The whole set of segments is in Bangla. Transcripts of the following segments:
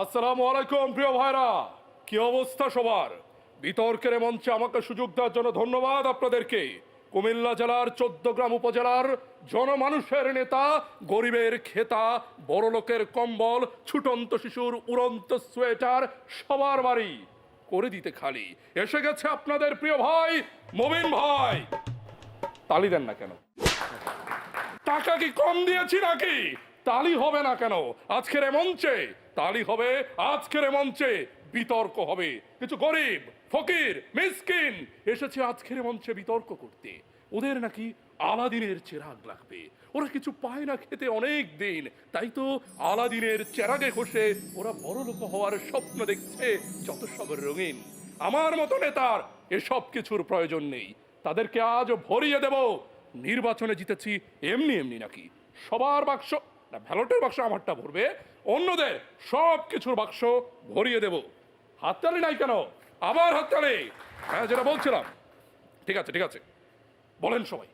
আসসালামু আলাইকুম প্রিয় ভাইরা, কি অবস্থা সবার? বিতর্কের মঞ্চে আমাকে সুযোগ দেওয়ার জন্য ধন্যবাদ আপনাদেরকে। কুমিল্লা জেলার 14 উপজেলার জনমানুষের নেতা, গরিবের খেতা, বড়লোকের কম্বল, ছুটন্ত শিশুর উড়ন্ত সোয়েটার সবার বাড়ি করে দিতে খালি এসে গেছে আপনাদের প্রিয় ভাই মবিন ভাই। তালি দেন না কেন? টাকা কি কম দিয়েছি নাকি? তালি হবে না কেন? আজকের মঞ্চে তালি হবে, আজকের মঞ্চে বিতর্ক হবে। কিছু গরিব ফকির মিসকিন এসেছে আজকের মঞ্চে বিতর্ক করতে। ওদের নাকি আলাদিনের চেরাগ লাগবে, ওরা কিছু পায় না খেতে অনেক দিন, তাই তো আলাদিনের চেরাগে ঘষে ওরা বড় লোক হওয়ার স্বপ্ন দেখছে। যত সব রঙিন। আমার মতো নেতার এসব কিছুর প্রয়োজন নেই, তাদেরকে আজ ভরিয়ে দেব। নির্বাচনে জিতেছি এমনি এমনি নাকি? সবার বাক্স না, ব্যালটের বাক্স আমারটা ভরবে, অন্যদের সব কিছুর বাক্স ভরিয়ে দেব। হাততালি নাই কেন? আবার হাততালি। হ্যাঁ, যেটা বলছিলাম। ঠিক আছে ঠিক আছে, বলেন সবাই।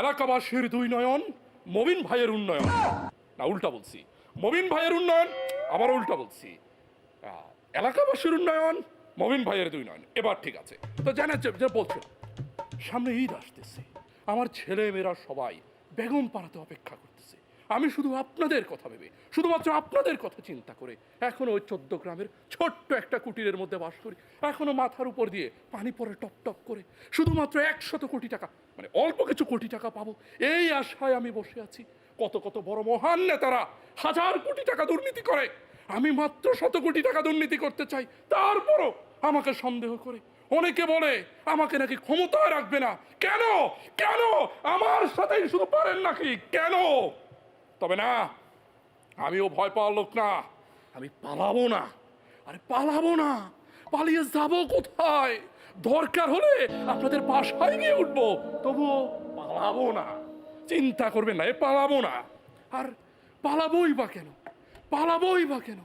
এলাকাবাসীর দুই নয়ন, মবিন ভাইয়ের উন্নয়ন। না, উল্টা বলছি, মবিন ভাইয়ের উন্নয়ন, আবার উল্টা বলছি। এলাকাবাসীর উন্নয়ন, মবিন ভাইয়ের দুই নয়ন। এবার ঠিক আছে। তো জানা যে বলছিলাম, সামনে ঈদ আসতেছে, আমার ছেলে মেয়েরা সবাই বেগম পাড়াতে অপেক্ষা করতেছে। আমি শুধু আপনাদের কথা ভেবে, শুধুমাত্র আপনাদের কথা চিন্তা করে এখনো ওই 14 গ্রামের ছোট্ট একটা কুটিরের মধ্যে বাস করি। এখনো মাথার উপর দিয়ে পানি পড়ে টপ টপ করে। শুধুমাত্র 100 কোটি টাকা, মানে অল্প কিছু কোটি টাকা পাবো, এই আশায় আমি বসে আছি। কত কত বড় মহান নেতারা 1000 কোটি টাকা দুর্নীতি করে, আমি মাত্র 100 কোটি টাকা দুর্নীতি করতে চাই, তারপরও আমাকে সন্দেহ করে। অনেকে বলে আমাকে নাকি ক্ষমতায় রাখবে না। কেন কেন? আমার সাথেই শুধু পারেন নাকি? কেন? তবে না, আমিও ভয় পাওয়ার লোক না, আমি পালাবো না। আরে পালাবো না, পালিয়ে যাব কোথায়? দরকার হলে আপনাদের বাসায় গিয়ে উঠবো, তবুও পালাবো না। চিন্তা করবেন না, পালাবো না। আর পালাবোই বা কেন? পালাবোই বা কেন?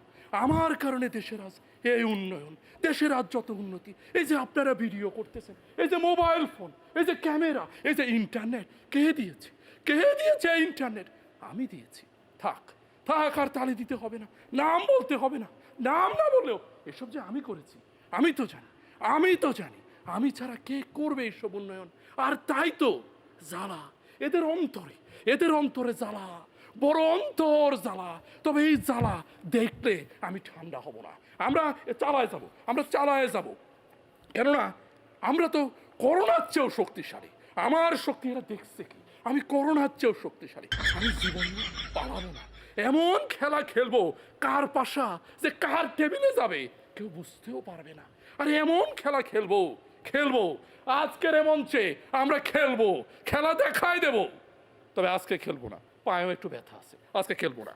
আমার কারণে দেশের আজ এই উন্নয়ন, দেশের আজ যত উন্নতি, এই যে আপনারা ভিডিও করতেছেন, এই যে মোবাইল ফোন, এই যে ক্যামেরা, এই যে ইন্টারনেট, কে দিয়েছে? কে দিয়েছে ইন্টারনেট? আমি দিয়েছি। থাক থাক, আর তালি দিতে হবে না, নাম বলতে হবে না। নাম না বললেও এসব যে আমি করেছি আমি তো জানি, আমি তো জানি। আমি ছাড়া কে করবে এইসব উন্নয়ন? আর তাই তো জ্বালা এদের অন্তরে, এদের অন্তরে জ্বালা, বড় অন্তর জ্বালা। তবে এই জ্বালা দেখলে আমি ঠান্ডা হব না। আমরা চালায় যাব, আমরা চালায় যাব। কেননা আমরা তো করোনার চেয়েও শক্তিশালী। আমার শক্তি এরা দেখছে কি? আমি করোনার চেয়েও শক্তিশালী। আমি জীবন পালাবো না। এমন খেলা খেলবো, কার পাশা যে কার টেবিলে যাবে কেউ বুঝতেও পারবে না। আর এমন খেলা খেলবো, খেলবো আজকের মঞ্চে আমরা খেলবো, খেলা দেখাই দেব। তবে আজকে খেলবো না, পায়েও একটু ব্যথা আছে, আজকে খেলবো না।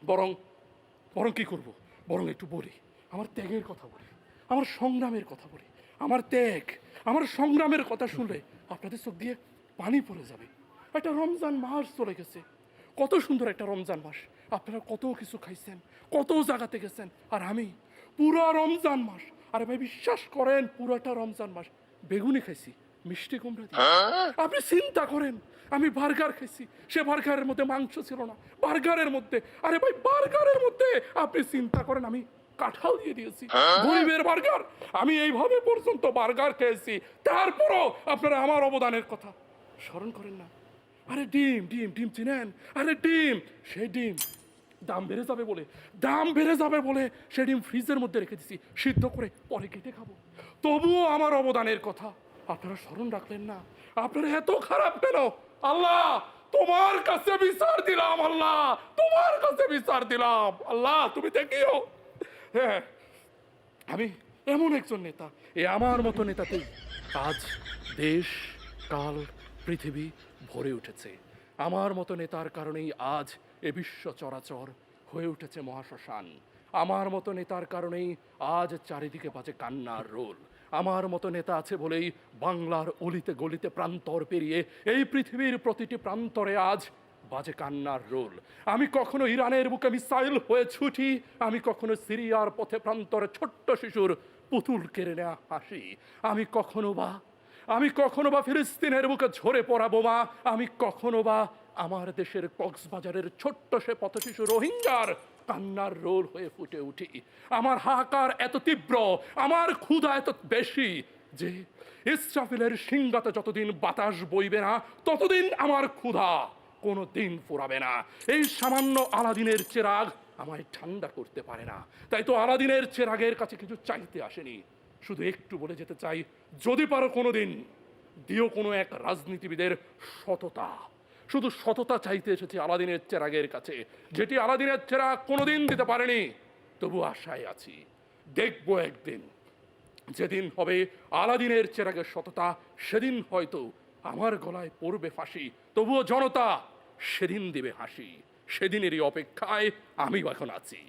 বরং বরং কি করব? বরং একটু বলি, আমার ত্যাগের কথা বলি, আমার সংগ্রামের কথা বলি। আমার ত্যাগ, আমার সংগ্রামের কথা শুনলে আপনাদের চোখ দিয়ে পানি পড়ে যাবে। একটা রমজান মাস চলে গেছে, কত সুন্দর একটা রমজান মাস। আপনারা কত কিছু খাইছেন, কত জায়গাতে গেছেন, আর আমি পুরো রমজান মাস, আরে ভাই বিশ্বাস করেন, পুরোটা রমজান মাস বেগুনি খাইছি, মিষ্টি কুমড়া দিয়ে। আপনি চিন্তা করেন, আমি বার্গার খাইছি, সে বার্গারের মধ্যে মাংস ছিল না, বার্গারের মধ্যে, আরে ভাই বার্গারের মধ্যে আপনি চিন্তা করেন আমি কাঁঠাল দিয়ে দিয়েছি। গরিবের বার্গার, আমি এইভাবে পর্যন্ত বার্গার খেয়েছি, তারপরও আপনারা আমার অবদানের কথা স্মরণ করেন না। আরে ডিম ডিম ডিম চিনেন? আরে ডিম, সেই ডিম দাম বেড়ে যাবে বলে, দাম বেড়ে যাবে বলে সে ডিম ফ্রিজের মধ্যে রেখে দিছি, সিদ্ধ করে পরে কেটে খাবো। তবুও আমার অবদানের কথা আপনারা স্মরণ রাখলেন না। আপনারা এত খারাপ কেন? আল্লাহ তোমার কাছে বিচার দিলাম, আল্লাহ তোমার কাছে বিচার দিলাম। আল্লাহ তুমি দেখিও। হ্যাঁ, আমি এমন একজন নেতা, আমার মতো নেতাতেই আজ দেশ, কাল, পৃথিবী ভরে উঠেছে। আমার মতো নেতার কারণেই আজ এ বিশ্ব চরাচর হয়ে উঠেছে মহাশ্মশান। আমার মতো নেতার কারণেই আজ চারিদিকে বাজে কান্নার রোল। আমার মতো নেতা আছে বলেই বাংলার অলিতে গলিতে প্রান্তর পেরিয়ে এই পৃথিবীর প্রতিটি প্রান্তরে আজ বাজে কান্নার রোল। আমি কখনো ইরানের বুকে মিসাইল হয়ে ছুটি, আমি কখনো সিরিয়ার পথে প্রান্তরে ছোট্ট শিশুর পুতুল কেড়ে নেওয়া হাসি, আমি কখনো বা ফিলিস্তিনের বুকে ঝরে পড়া বোমা, আমি কখনো বা আমার দেশের কক্সবাজারের ছোট্ট সে পথশিশু রোহিঙ্গার কান্নার রোল হয়ে ফুটে উঠি। আমার হাহাকার এত তীব্র, আমার ক্ষুধা এত বেশি যে ইসরাফিলের সিংহাতে যতদিন বাতাস বইবে না ততদিন আমার ক্ষুধা কোনো দিন ফুরাবে না। এই সামান্য আলাদিনের চেরাগ আমায় ঠান্ডা করতে পারে না। তাই তো আলাদিনের চেরাগের কাছে কিছু চাইতে আসেনি, শুধু একটু বলে যেতে চাই, যদি পারো কোনোদিন দিও কোনো এক রাজনীতিবিদের সততা। শুধু সততা চাইতে এসেছি আলাদিনের চেরাগের কাছে, যেটি আলাদিনের চেরাগ কোনোদিন দিতে পারেনি। তবু আশায় আছি, দেখবো একদিন যেদিন হবে আলাদিনের চেরাগের সততা, সেদিন হয়তো আমার গলায় পড়বে ফাঁসি, তবুও জনতা সেদিন দিবে হাসি। সেদিনেরই অপেক্ষায় আমি এখন আছি।